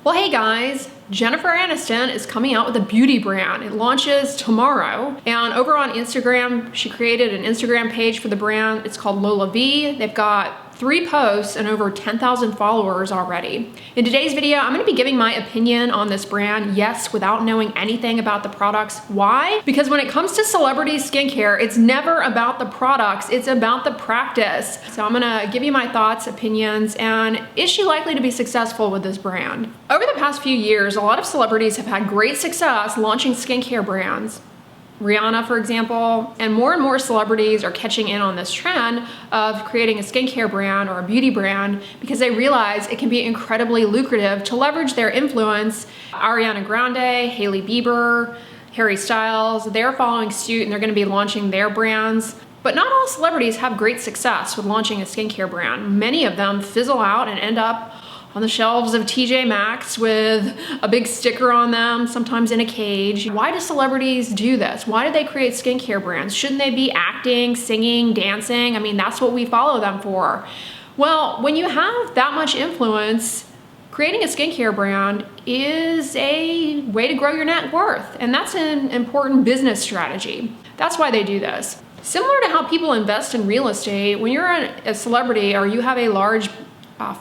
Well, hey guys, Jennifer Aniston is coming out with a beauty brand. It launches tomorrow. And over on Instagram, she created an Instagram page for the brand. It's called LolaVie. They've got 3 posts and over 10,000 followers already. In today's video, I'm gonna be giving my opinion on this brand, yes, without knowing anything about the products. Why? Because when it comes to celebrity skincare, it's never about the products, it's about the practice. So I'm gonna give you my thoughts, opinions, and is she likely to be successful with this brand? Over the past few years, a lot of celebrities have had great success launching skincare brands. Rihanna, for example, and more celebrities are catching in on this trend of creating a skincare brand or a beauty brand because they realize it can be incredibly lucrative to leverage their influence. Ariana Grande, Hailey Bieber, Harry Styles, they're following suit and they're gonna be launching their brands. But not all celebrities have great success with launching a skincare brand. Many of them fizzle out and end up on the shelves of TJ Maxx with a big sticker on them, sometimes in a cage. Why do celebrities do this? Why do they create skincare brands? Shouldn't they be acting, singing, dancing? I mean, that's what we follow them for. Well, when you have that much influence, creating a skincare brand is a way to grow your net worth, and that's an important business strategy. That's why they do this. Similar to how people invest in real estate, when you're a celebrity or you have a large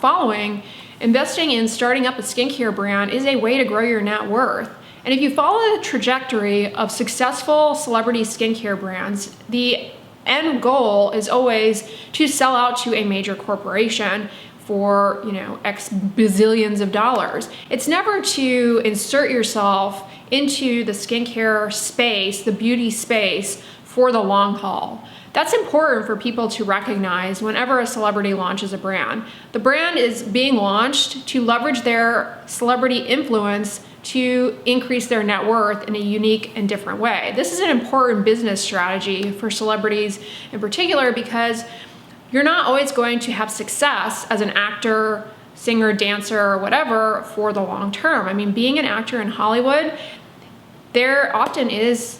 following, investing in starting up a skincare brand is a way to grow your net worth. And if you follow the trajectory of successful celebrity skincare brands, the end goal is always to sell out to a major corporation for, X bazillions of dollars. It's never to insert yourself into the skincare space, the beauty space, for the long haul. That's important for people to recognize whenever a celebrity launches a brand. The brand is being launched to leverage their celebrity influence to increase their net worth in a unique and different way. This is an important business strategy for celebrities in particular because you're not always going to have success as an actor, singer, dancer, or whatever for the long term. I mean, being an actor in Hollywood, there often is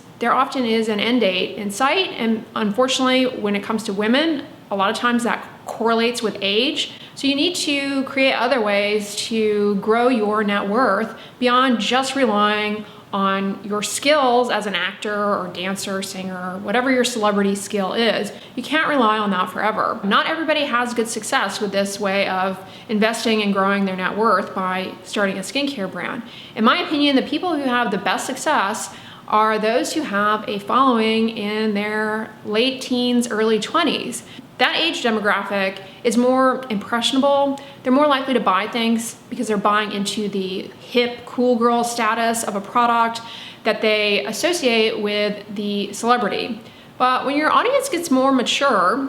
an end date in sight, and unfortunately, when it comes to women, a lot of times that correlates with age. So you need to create other ways to grow your net worth beyond just relying on your skills as an actor or dancer, singer, whatever your celebrity skill is. You can't rely on that forever. Not everybody has good success with this way of investing and growing their net worth by starting a skincare brand. In my opinion, the people who have the best success are those who have a following in their late teens, early 20s. That age demographic is more impressionable. They're more likely to buy things because they're buying into the hip, cool girl status of a product that they associate with the celebrity. But when your audience gets more mature,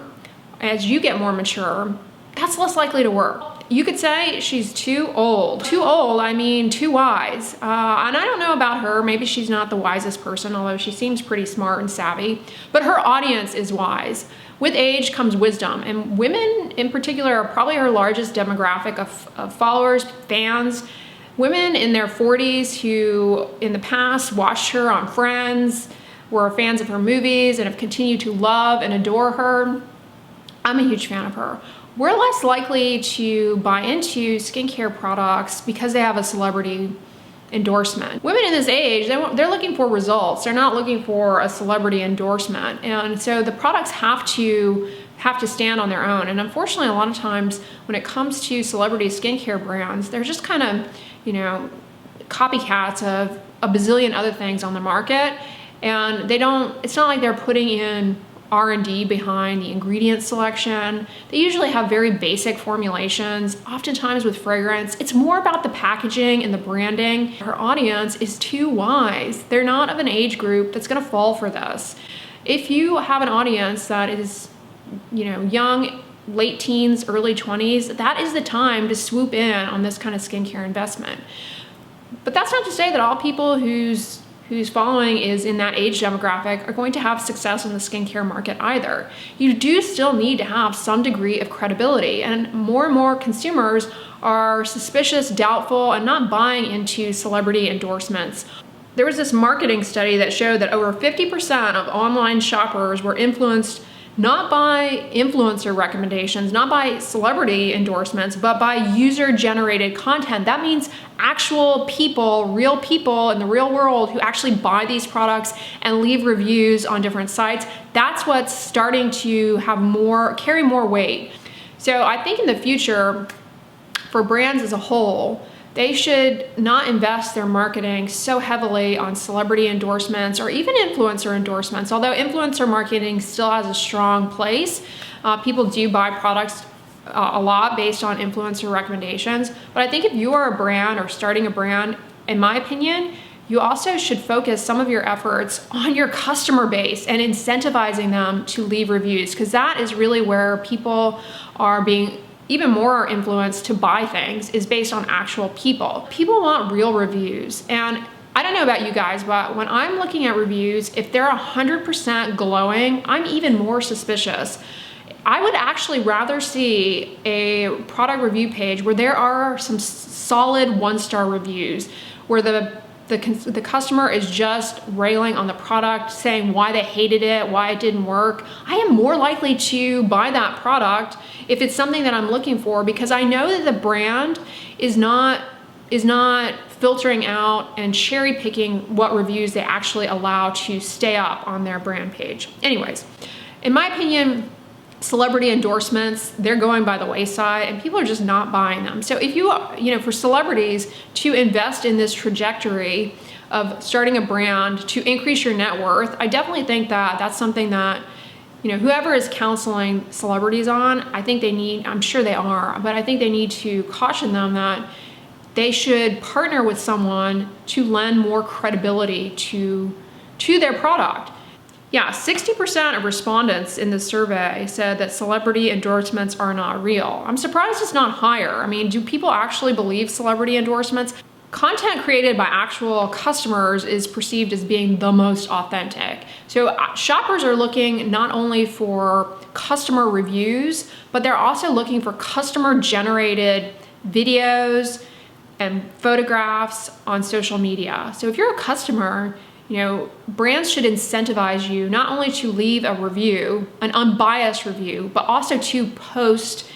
as you get more mature, that's less likely to work. You could say she's too old. Too old, I mean too wise. And I don't know about her, maybe she's not the wisest person, although she seems pretty smart and savvy, but her audience is wise. With age comes wisdom, and women in particular are probably her largest demographic of followers, fans. Women in their 40s who in the past watched her on Friends, were fans of her movies, and have continued to love and adore her. I'm a huge fan of her. We're less likely to buy into skincare products because they have a celebrity endorsement. Women in this age, they're looking for results. They're not looking for a celebrity endorsement. And so the products have to stand on their own. And unfortunately, a lot of times when it comes to celebrity skincare brands, they're just kind of, copycats of a bazillion other things on the market. And it's not like they're putting in R&D behind the ingredient selection. They usually have very basic formulations, oftentimes with fragrance. It's more about the packaging and the branding. Her audience is too wise. They're not of an age group that's gonna fall for this. If you have an audience that is, young, late teens, early 20s, that is the time to swoop in on this kind of skincare investment. But that's not to say that all people whose following is in that age demographic are going to have success in the skincare market either. You do still need to have some degree of credibility, and more consumers are suspicious, doubtful, and not buying into celebrity endorsements. There was this marketing study that showed that over 50% of online shoppers were influenced not by influencer recommendations, not by celebrity endorsements, but by user-generated content. That means actual people, real people in the real world who actually buy these products and leave reviews on different sites. That's what's starting to carry more weight. So I think in the future, for brands as a whole, they should not invest their marketing so heavily on celebrity endorsements or even influencer endorsements. Although influencer marketing still has a strong place, people do buy products a lot based on influencer recommendations. But I think if you are a brand or starting a brand, in my opinion, you also should focus some of your efforts on your customer base and incentivizing them to leave reviews, because that is really where people are being even more influenced to buy things, is based on actual people. People want real reviews. And I don't know about you guys, but when I'm looking at reviews, if they're 100% glowing, I'm even more suspicious. I would actually rather see a product review page where there are some solid 1-star reviews, where the customer is just railing on the product, saying why they hated it, why it didn't work. I am more likely to buy that product if it's something that I'm looking for, because I know that the brand is not filtering out and cherry picking what reviews they actually allow to stay up on their brand page. Anyways, in my opinion, celebrity endorsements, they're going by the wayside and people are just not buying them. So if for celebrities to invest in this trajectory of starting a brand to increase your net worth, I definitely think that that's something that, whoever is counseling celebrities on, I'm sure they are, but I think they need to caution them that they should partner with someone to lend more credibility to their product. Yeah, 60% of respondents in the survey said that celebrity endorsements are not real. I'm surprised it's not higher. I mean, do people actually believe celebrity endorsements? Content created by actual customers is perceived as being the most authentic. So shoppers are looking not only for customer reviews, but they're also looking for customer-generated videos and photographs on social media. So if you're a customer, brands should incentivize you not only to leave a review, an unbiased review, but also to post,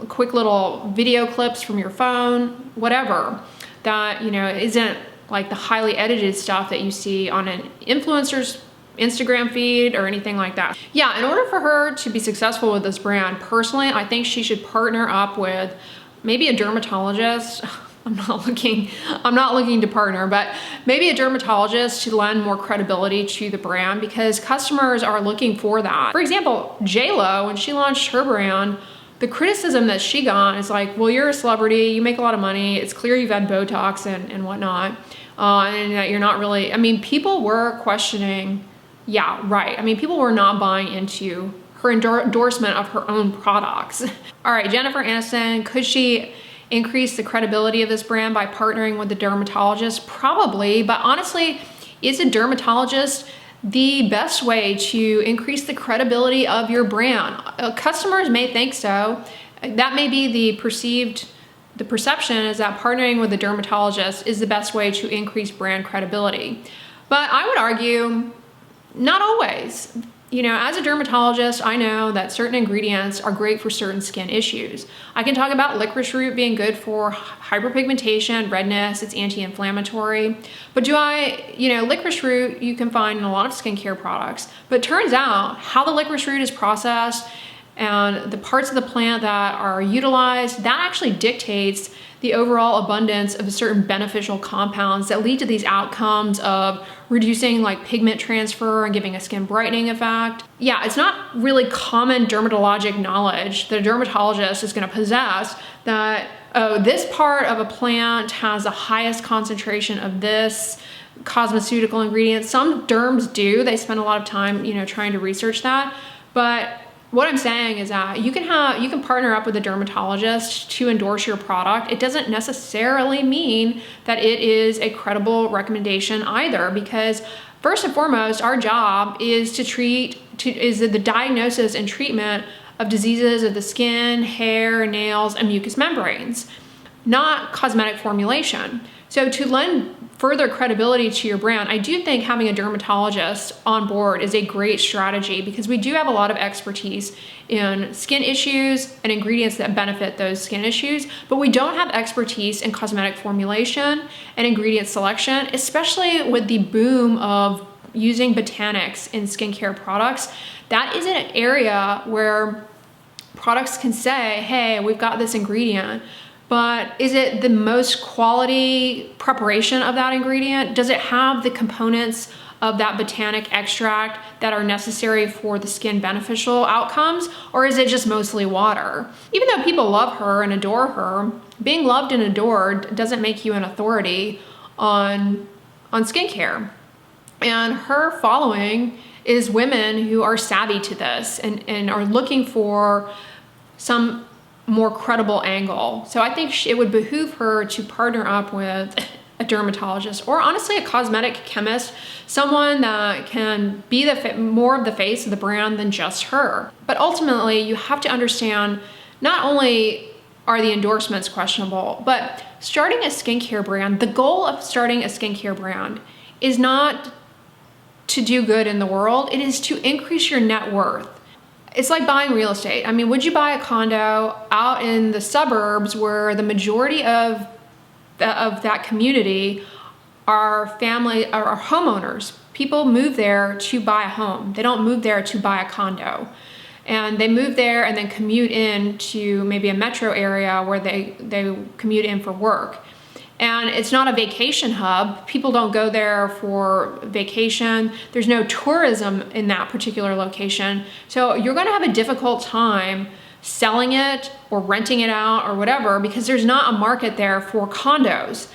quick little video clips from your phone, whatever, that, isn't like the highly edited stuff that you see on an influencer's Instagram feed or anything like that. Yeah, in order for her to be successful with this brand, personally, I think she should partner up with maybe a dermatologist. I'm not looking to partner, but maybe a dermatologist to lend more credibility to the brand, because customers are looking for that. For example, J.Lo, when she launched her brand, the criticism that she got is like, well, you're a celebrity, you make a lot of money, it's clear you've had Botox and whatnot, and that you're not really, people were questioning, yeah, right. People were not buying into her endorsement of her own products. All right, Jennifer Aniston, could she increase the credibility of this brand by partnering with a dermatologist? Probably, but honestly, is a dermatologist the best way to increase the credibility of your brand? Customers may think so. That may be the perception is that partnering with a dermatologist is the best way to increase brand credibility. But I would argue, not always. As a dermatologist, I know that certain ingredients are great for certain skin issues. I can talk about licorice root being good for hyperpigmentation, redness, it's anti-inflammatory. But licorice root you can find in a lot of skincare products. But it turns out how the licorice root is processed and the parts of the plant that are utilized, that actually dictates the overall abundance of certain beneficial compounds that lead to these outcomes of reducing pigment transfer and giving a skin brightening effect. Yeah, it's not really common dermatologic knowledge that a dermatologist is going to possess that, oh, this part of a plant has the highest concentration of this cosmeceutical ingredient. Some derms do. They spend a lot of time, trying to research that. But what I'm saying is that you can partner up with a dermatologist to endorse your product. It doesn't necessarily mean that it is a credible recommendation either, because first and foremost, our job is the diagnosis and treatment of diseases of the skin, hair, nails, and mucous membranes, not cosmetic formulation. So to lend further credibility to your brand, I do think having a dermatologist on board is a great strategy, because we do have a lot of expertise in skin issues and ingredients that benefit those skin issues, but we don't have expertise in cosmetic formulation and ingredient selection, especially with the boom of using botanics in skincare products. That is an area where products can say, hey, we've got this ingredient, but is it the most quality preparation of that ingredient? Does it have the components of that botanic extract that are necessary for the skin beneficial outcomes? Or is it just mostly water? Even though people love her and adore her, being loved and adored doesn't make you an authority on skincare. And her following is women who are savvy to this and are looking for some more credible angle. So I think it would behoove her to partner up with a dermatologist, or honestly a cosmetic chemist, someone that can be more of the face of the brand than just her. But ultimately, you have to understand, not only are the endorsements questionable, but starting a skincare brand, the goal of starting a skincare brand is not to do good in the world, it is to increase your net worth. It's like buying real estate. I mean, would you buy a condo out in the suburbs where the majority of that community are homeowners? People move there to buy a home. They don't move there to buy a condo. And they move there and then commute in to maybe a metro area where they commute in for work. And it's not a vacation hub. People don't go there for vacation. There's no tourism in that particular location. So you're gonna have a difficult time selling it or renting it out or whatever, because there's not a market there for condos.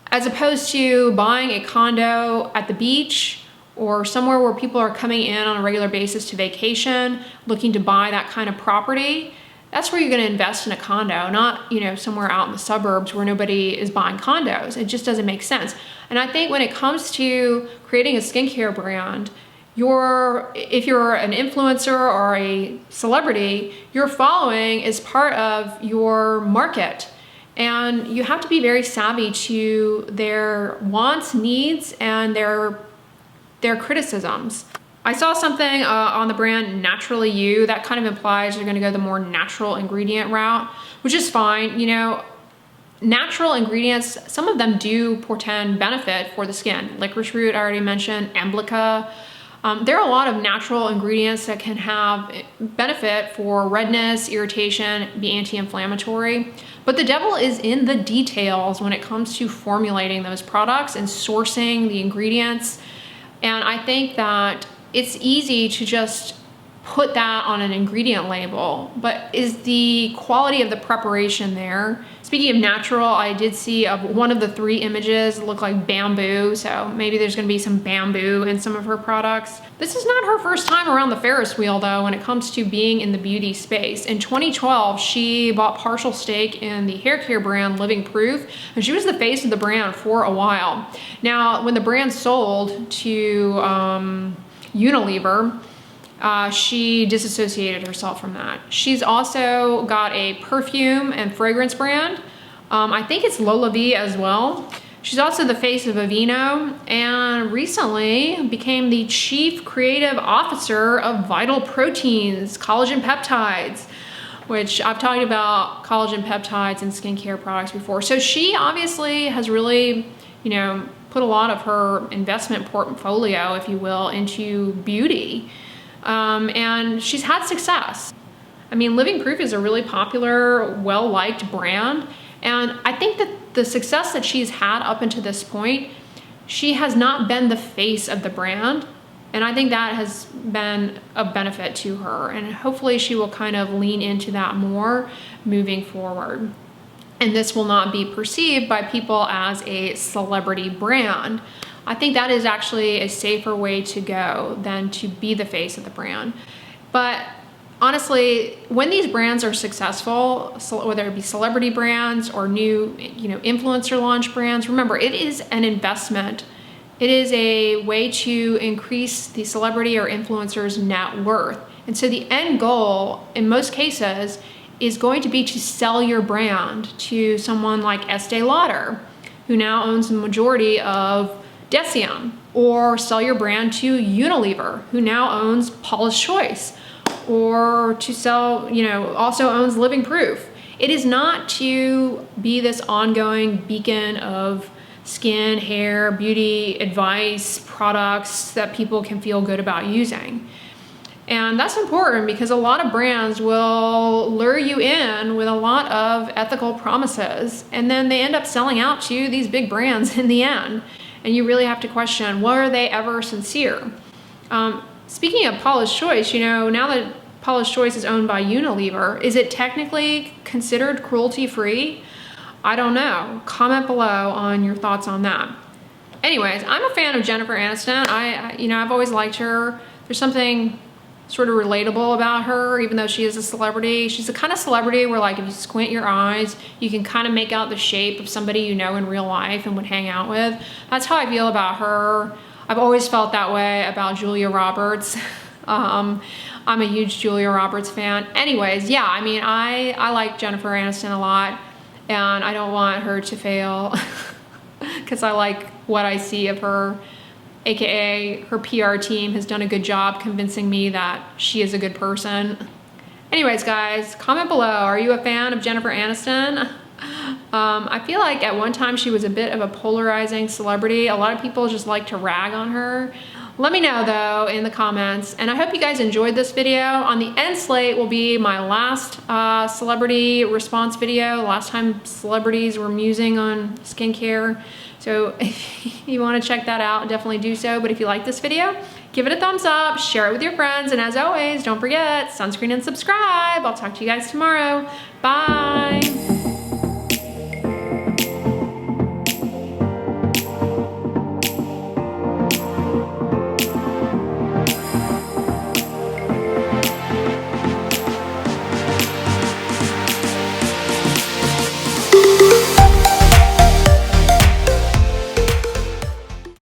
As opposed to buying a condo at the beach or somewhere where people are coming in on a regular basis to vacation, looking to buy that kind of property. That's where you're going to invest in a condo, not, somewhere out in the suburbs where nobody is buying condos. It just doesn't make sense. And I think when it comes to creating a skincare brand, if you're an influencer or a celebrity, your following is part of your market. And you have to be very savvy to their wants, needs, and their criticisms. I saw something on the brand Naturally You that kind of implies you're gonna go the more natural ingredient route, which is fine. Natural ingredients, some of them do portend benefit for the skin. Licorice root, I already mentioned, emblica. There are a lot of natural ingredients that can have benefit for redness, irritation, be anti-inflammatory. But the devil is in the details when it comes to formulating those products and sourcing the ingredients. And I think that it's easy to just put that on an ingredient label, but is the quality of the preparation there? Speaking of natural, I did see one of the 3 images look like bamboo, so maybe there's gonna be some bamboo in some of her products. This is not her first time around the Ferris wheel though when it comes to being in the beauty space. In 2012, she bought partial stake in the hair care brand Living Proof, and she was the face of the brand for a while. Now, when the brand sold to Unilever, she disassociated herself from that. She's also got a perfume and fragrance brand. I think it's LolaVie as well. She's also the face of Aveeno, and recently became the chief creative officer of Vital Proteins, collagen peptides, which I've talked about collagen peptides and skincare products before. So she obviously has really, put a lot of her investment portfolio, if you will, into beauty. And she's had success. I mean, Living Proof is a really popular, well-liked brand. And I think that the success that she's had up until this point, she has not been the face of the brand. And I think that has been a benefit to her. And hopefully she will kind of lean into that more moving forward. And this will not be perceived by people as a celebrity brand. I think that is actually a safer way to go than to be the face of the brand. But honestly, when these brands are successful, whether it be celebrity brands or new, influencer launch brands, remember, it is an investment. It is a way to increase the celebrity or influencer's net worth. And so the end goal, in most cases, is going to be to sell your brand to someone like Estee Lauder, who now owns the majority of Decium, or sell your brand to Unilever, who now owns Paula's Choice, or to sell, you know, also owns Living Proof. It is not to be this ongoing beacon of skin, hair, beauty advice, products that people can feel good about using. And that's important because a lot of brands will lure you in with a lot of ethical promises, and then they end up selling out to these big brands in the end. And you really have to question, were they ever sincere? Speaking of Paula's Choice, you know, now that Paula's Choice is owned by Unilever, is it technically considered cruelty-free? I don't know. Comment below on your thoughts on that. Anyways, I'm a fan of Jennifer Aniston. I've always liked her. There's something sort of relatable about her, even though she is a celebrity. She's the kind of celebrity where, like, if you squint your eyes, you can kind of make out the shape of somebody you know in real life and would hang out with. That's how I feel about her. I've always felt that way about Julia Roberts. I'm a huge Julia Roberts fan. Anyways, yeah, I mean, I like Jennifer Aniston a lot, and I don't want her to fail because I like what I see of her. AKA her PR team has done a good job convincing me that she is a good person. Anyways, guys, comment below. Are you a fan of Jennifer Aniston? I feel like at one time she was a bit of a polarizing celebrity. A lot of people just like to rag on her. Let me know though in the comments, and I hope you guys enjoyed this video. On the end slate will be my last celebrity response video, last time celebrities were musing on skincare. So if you want to check that out, definitely do so. But if you like this video, give it a thumbs up, share it with your friends, and as always, don't forget, sunscreen and subscribe. I'll talk to you guys tomorrow. Bye.